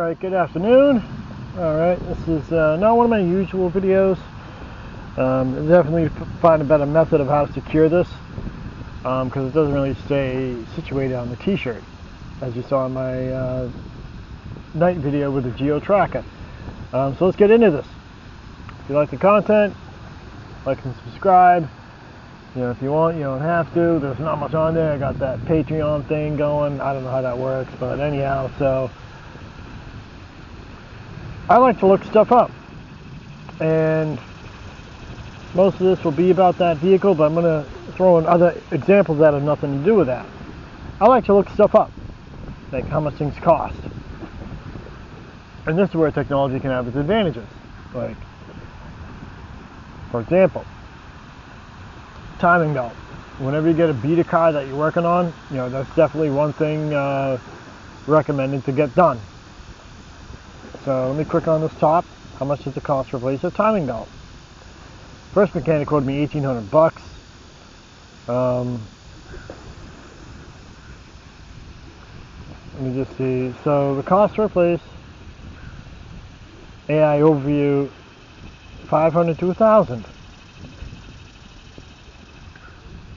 Alright, good afternoon. Alright, this is not one of my usual videos. Definitely find a better method of how to secure this because it doesn't really stay situated on the t-shirt, as you saw in my night video with the Geo Tracker. So let's get into this. If you like the content, like and subscribe. You know, if you want, you don't have to. There's not much on there. I got that Patreon thing going. I don't know how that works, but anyhow, so I like to look stuff up, and most of this will be about that vehicle, but I'm going to throw in other examples that have nothing to do with that. I like to look stuff up, like how much things cost. And this is where technology can have its advantages. Like, for example, timing belt. Whenever you get a beta car that you're working on, you know, that's definitely one thing recommended to get done. So let me click on this top. How much does it cost to replace a timing belt? First mechanic quoted me $1,800. Let me just see. So the cost to replace AI overview, $500 to $1,000.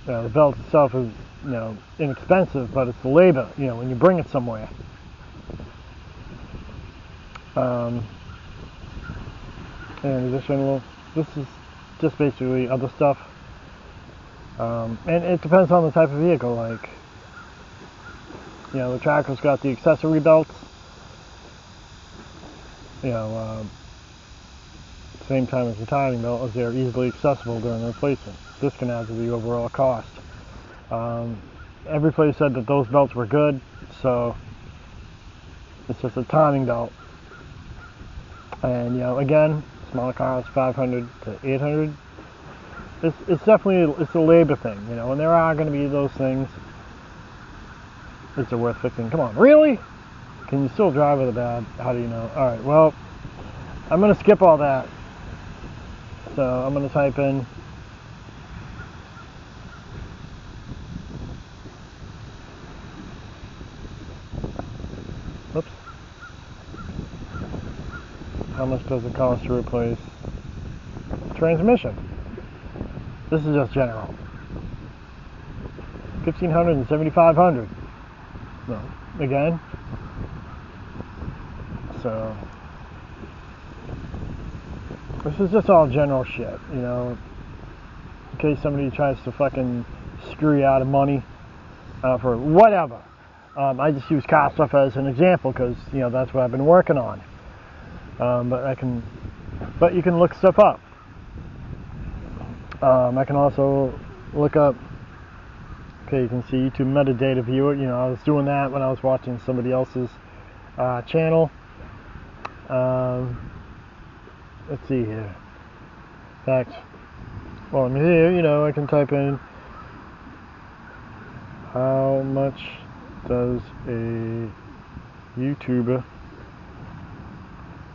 The belt itself is, you know, inexpensive, but it's the labor, you know, when you bring it somewhere. And additional, this is just basically other stuff. And it depends on the type of vehicle. Like, you know, the Tracker's got the accessory belts. You know, same time as the timing belt, as they're easily accessible during replacement. This can add to the overall cost. Every place said that those belts were good, so it's just a timing belt. And, you know, again, smaller cars, 500 to 800. It's definitely, it's a labor thing, you know, and there are going to be those things. Is it worth fixing? Come on, really? Can you still drive with a bad? How do you know? All right, well, I'm going to skip all that. So I'm going to type in oops. How much does it cost to replace transmission? This is just general. $1,500 and $7,500. No, again. So this is just all general shit, you know. In case somebody tries to fucking screw you out of money for whatever. I just use car stuff as an example because, you know, that's what I've been working on. But you can look stuff up. I can also look up, okay, you can see YouTube metadata viewer. You know, I was doing that when I was watching somebody else's channel. Let's see here. In fact, well, I'm here, you know, I can type in how much does a YouTuber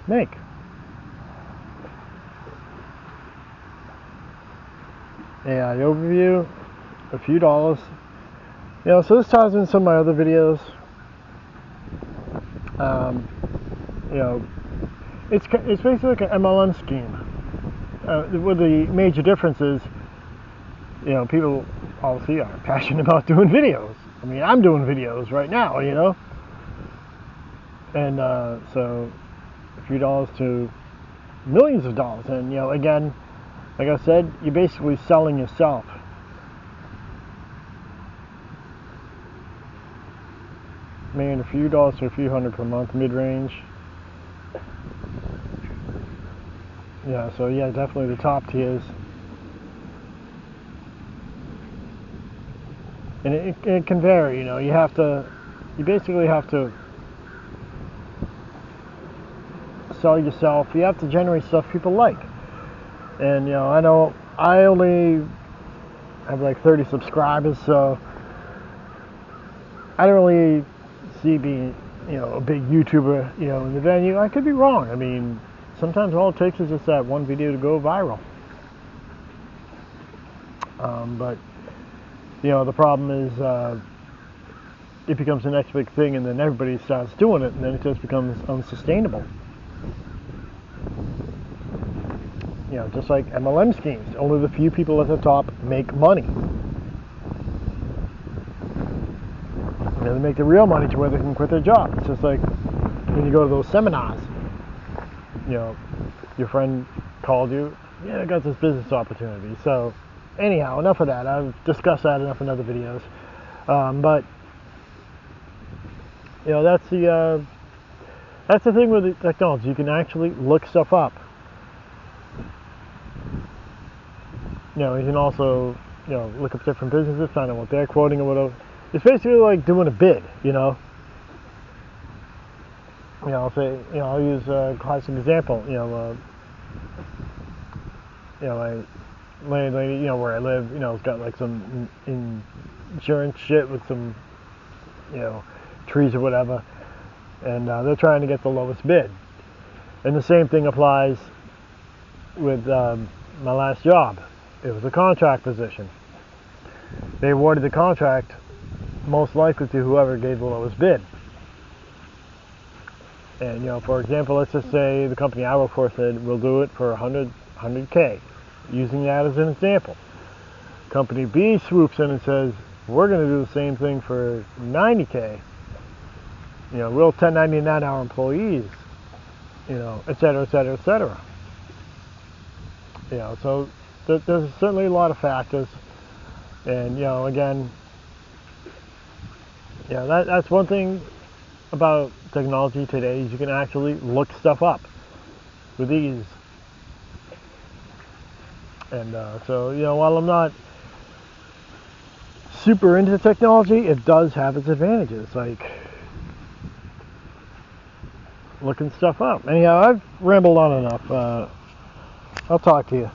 make? AI overview, a few dollars. You know, so this ties in some of my other videos. You know, it's basically like an MLM scheme. With the major difference is, you know, people obviously are passionate about doing videos. I mean, I'm doing videos right now, you know. And so a few dollars to millions of dollars. And, you know, again, like I said, you're basically selling yourself. Making a few dollars to a few hundred per month, mid-range. Yeah, so yeah, definitely the top tiers. And it can vary, you know. You basically have to sell yourself. You have to generate stuff people like. And, you know I only have like 30 subscribers, so I don't really see being, you know, a big YouTuber, you know, in the venue. I could be wrong. I mean, sometimes all it takes is just that one video to go viral. But, you know, the problem is it becomes the next big thing, and then everybody starts doing it, and then it just becomes unsustainable. You know, just like MLM schemes, only the few people at the top make money. You know, they make the real money to where they can quit their job. It's just like when you go to those seminars. You know, your friend called you, yeah, I got this business opportunity. So, anyhow, enough of that. I've discussed that enough in other videos. But you know, that's the thing with the technology. You can actually look stuff up. You know, you can also, you know, look up different businesses, find out what they're quoting or whatever. It's basically like doing a bid, you know. You know, I'll say, you know, I'll use a classic example. My landlady, you know, where I live, you know, has got like some insurance shit with some, you know, trees or whatever, and they're trying to get the lowest bid. And the same thing applies with my last job. It was a contract position. They awarded the contract most likely to whoever gave the lowest bid. And, you know, for example, let's just say the company I work for said we'll do it for 100K. Using that as an example. Company B swoops in and says we're going to do the same thing for 90K. You know, we'll 1099 our employees. You know, et cetera, et cetera, et cetera. You know, so there's certainly a lot of factors. And, you know, again, you know, that's one thing about technology today is you can actually look stuff up with ease. And so, you know, while I'm not super into technology, it does have its advantages, like looking stuff up. Anyhow, I've rambled on enough. I'll talk to you.